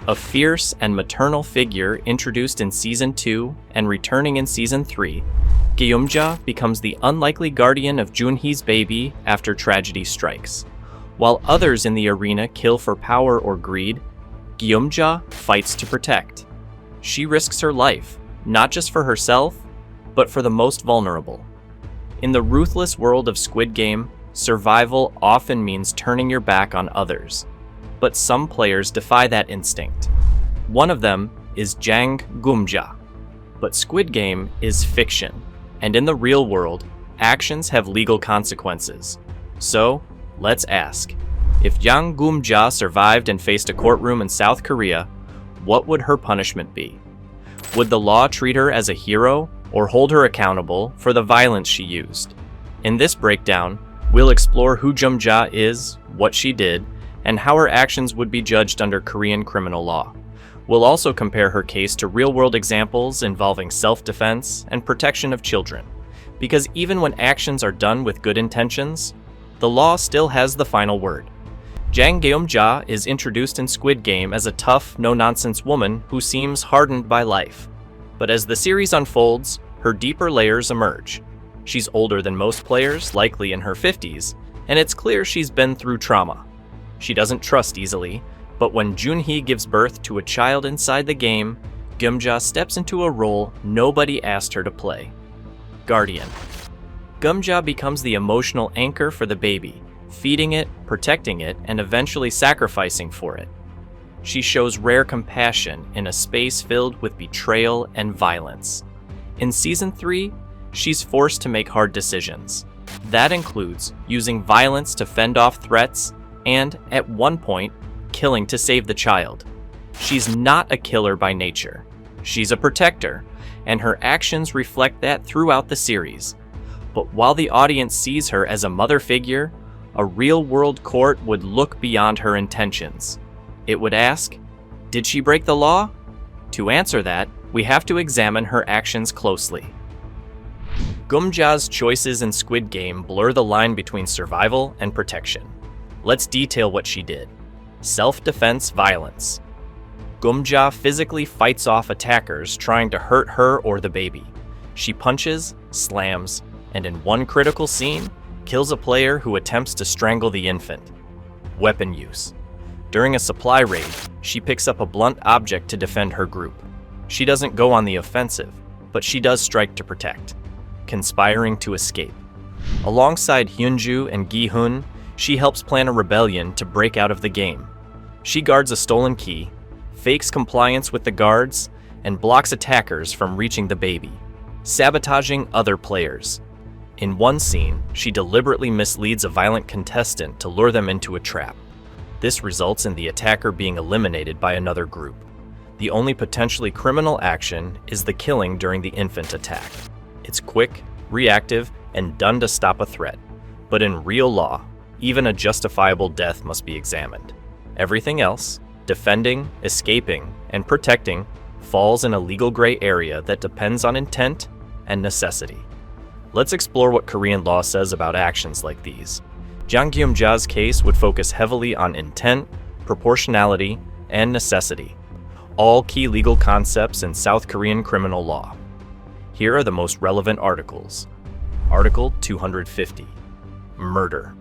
A fierce and maternal figure introduced in Season 2 and returning in Season 3, Geum Ja becomes the unlikely guardian of Junhee's baby after tragedy strikes. While others in the arena kill for power or greed, Geum Ja fights to protect. She risks her life, not just for herself, but for the most vulnerable. In the ruthless world of Squid Game, survival often means turning your back on others. But some players defy that instinct. One of them is Jang Geum Ja. But Squid Game is fiction, and in the real world, actions have legal consequences. So, let's ask, if Jang Geum Ja survived and faced a courtroom in South Korea, what would her punishment be? Would the law treat her as a hero or hold her accountable for the violence she used? In this breakdown, we'll explore who Geum Ja is, what she did, and how her actions would be judged under Korean criminal law. We'll also compare her case to real-world examples involving self-defense and protection of children. Because even when actions are done with good intentions, the law still has the final word. Jang Geum Ja is introduced in Squid Game as a tough, no-nonsense woman who seems hardened by life. But as the series unfolds, her deeper layers emerge. She's older than most players, likely in her 50s, and it's clear she's been through trauma. She doesn't trust easily, but when Junhee gives birth to a child inside the game, Geum Ja steps into a role nobody asked her to play: guardian. Geum Ja becomes the emotional anchor for the baby, feeding it, protecting it, and eventually sacrificing for it. She shows rare compassion in a space filled with betrayal and violence. In Season 3, she's forced to make hard decisions. That includes using violence to fend off threats and, at one point, killing to save the child. She's not a killer by nature. She's a protector, and her actions reflect that throughout the series. But while the audience sees her as a mother figure, a real-world court would look beyond her intentions. It would ask, did she break the law? To answer that, we have to examine her actions closely. Geum Ja's choices in Squid Game blur the line between survival and protection. Let's detail what she did. Self-defense violence. Geum Ja physically fights off attackers trying to hurt her or the baby. She punches, slams, and in one critical scene, kills a player who attempts to strangle the infant. Weapon use. During a supply raid, she picks up a blunt object to defend her group. She doesn't go on the offensive, but she does strike to protect. Conspiring to escape. Alongside Hyunju and Gi-hun, she helps plan a rebellion to break out of the game. She guards a stolen key, fakes compliance with the guards, and blocks attackers from reaching the baby, sabotaging other players. In one scene, she deliberately misleads a violent contestant to lure them into a trap. This results in the attacker being eliminated by another group. The only potentially criminal action is the killing during the infant attack. It's quick, reactive, and done to stop a threat. But in real law, even a justifiable death must be examined. Everything else, defending, escaping, and protecting, falls in a legal gray area that depends on intent and necessity. Let's explore what Korean law says about actions like these. Jang Geum Ja's case would focus heavily on intent, proportionality, and necessity, all key legal concepts in South Korean criminal law. Here are the most relevant articles. Article 250. Murder.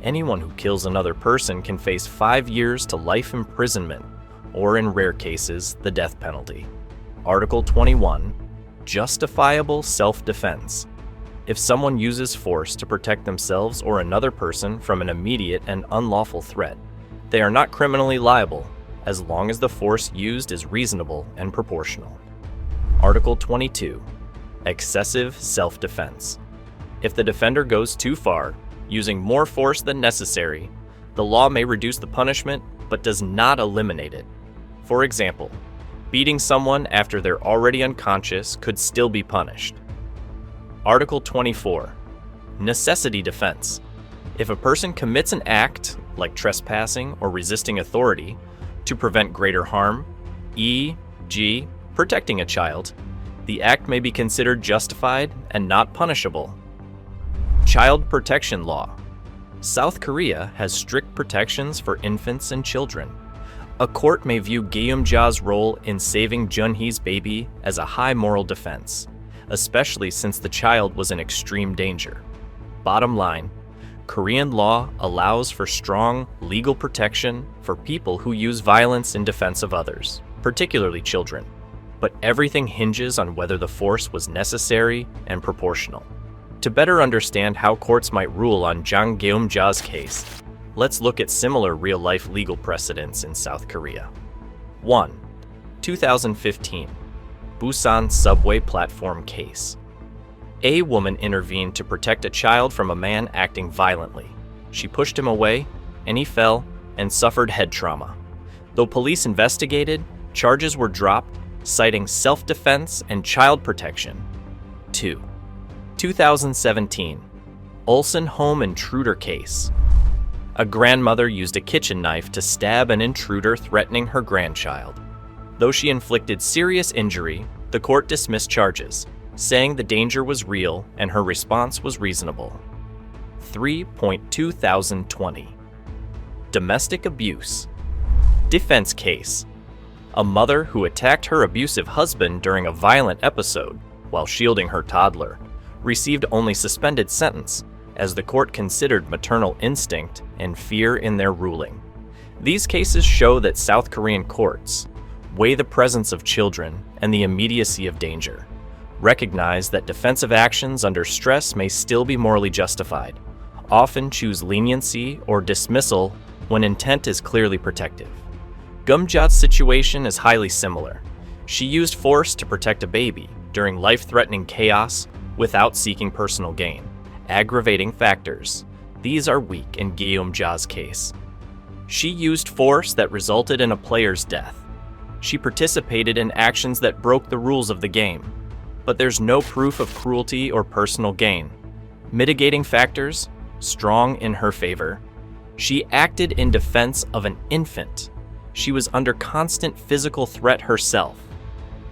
Anyone who kills another person can face 5 years to life imprisonment, or in rare cases, the death penalty. Article 21. Justifiable self-defense. If someone uses force to protect themselves or another person from an immediate and unlawful threat, they are not criminally liable, as long as the force used is reasonable and proportional. Article 22. Excessive self-defense. If the defender goes too far, using more force than necessary, the law may reduce the punishment but does not eliminate it. For example, beating someone after they're already unconscious could still be punished. Article 24. Necessity defense. If a person commits an act, like trespassing or resisting authority, to prevent greater harm, e.g., protecting a child, the act may be considered justified and not punishable. Child protection law. South Korea has strict protections for infants and children. A court may view Geum Ja's role in saving Junhee's baby as a high moral defense, especially since the child was in extreme danger. Bottom line, Korean law allows for strong legal protection for people who use violence in defense of others, particularly children. But everything hinges on whether the force was necessary and proportional. To better understand how courts might rule on Jang Geum Ja's case, let's look at similar real-life legal precedents in South Korea. 1. 2015 Busan subway platform case. A woman intervened to protect a child from a man acting violently. She pushed him away, and he fell and suffered head trauma. Though police investigated, charges were dropped, citing self-defense and child protection. 2. 2017 Ulsan home intruder case. A grandmother used a kitchen knife to stab an intruder threatening her grandchild. Though she inflicted serious injury, the court dismissed charges, saying the danger was real and her response was reasonable. 3.2020 Domestic abuse. Defense case. A mother who attacked her abusive husband during a violent episode while shielding her toddler received only suspended sentence, as the court considered maternal instinct and fear in their ruling. These cases show that South Korean courts weigh the presence of children and the immediacy of danger, recognize that defensive actions under stress may still be morally justified, often choose leniency or dismissal when intent is clearly protective. Geum Ja's situation is highly similar. She used force to protect a baby during life-threatening chaos without seeking personal gain. Aggravating factors. These are weak in Geum Ja's case. She used force that resulted in a player's death. She participated in actions that broke the rules of the game, but there's no proof of cruelty or personal gain. Mitigating factors, strong in her favor. She acted in defense of an infant. She was under constant physical threat herself.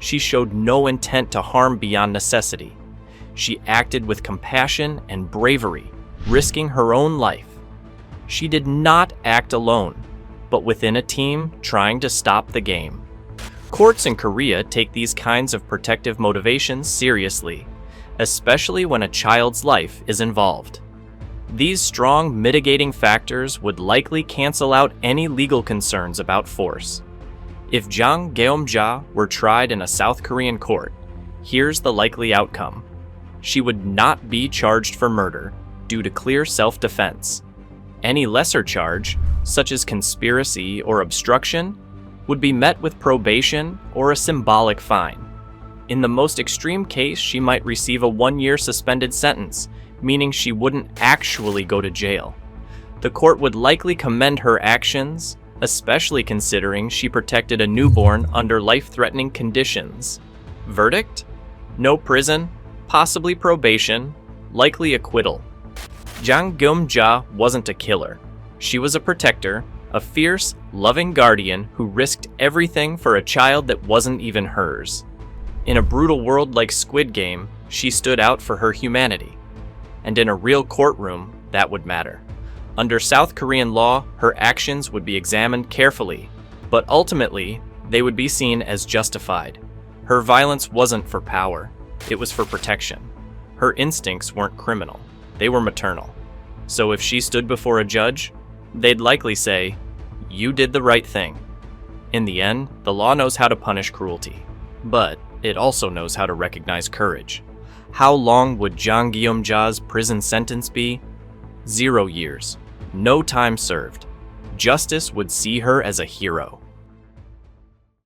She showed no intent to harm beyond necessity. She acted with compassion and bravery, risking her own life. She did not act alone, but within a team trying to stop the game. Courts in Korea take these kinds of protective motivations seriously, especially when a child's life is involved. These strong mitigating factors would likely cancel out any legal concerns about force. If Jang Geum Ja were tried in a South Korean court, here's the likely outcome. She would not be charged for murder due to clear self-defense. Any lesser charge, such as conspiracy or obstruction, would be met with probation or a symbolic fine. In the most extreme case, she might receive a 1-year suspended sentence, meaning she wouldn't actually go to jail. The court would likely commend her actions, especially considering she protected a newborn under life-threatening conditions. Verdict? No prison, possibly probation, likely acquittal. Jang Geum Ja wasn't a killer. She was a protector, a fierce, loving guardian who risked everything for a child that wasn't even hers. In a brutal world like Squid Game, she stood out for her humanity. And in a real courtroom, that would matter. Under South Korean law, her actions would be examined carefully, but ultimately, they would be seen as justified. Her violence wasn't for power, it was for protection. Her instincts weren't criminal, they were maternal. So if she stood before a judge, they'd likely say, "You did the right thing." In the end, the law knows how to punish cruelty, but it also knows how to recognize courage. How long would Jang Geum Ja's prison sentence be? 0 years. No time served. Justice would see her as a hero.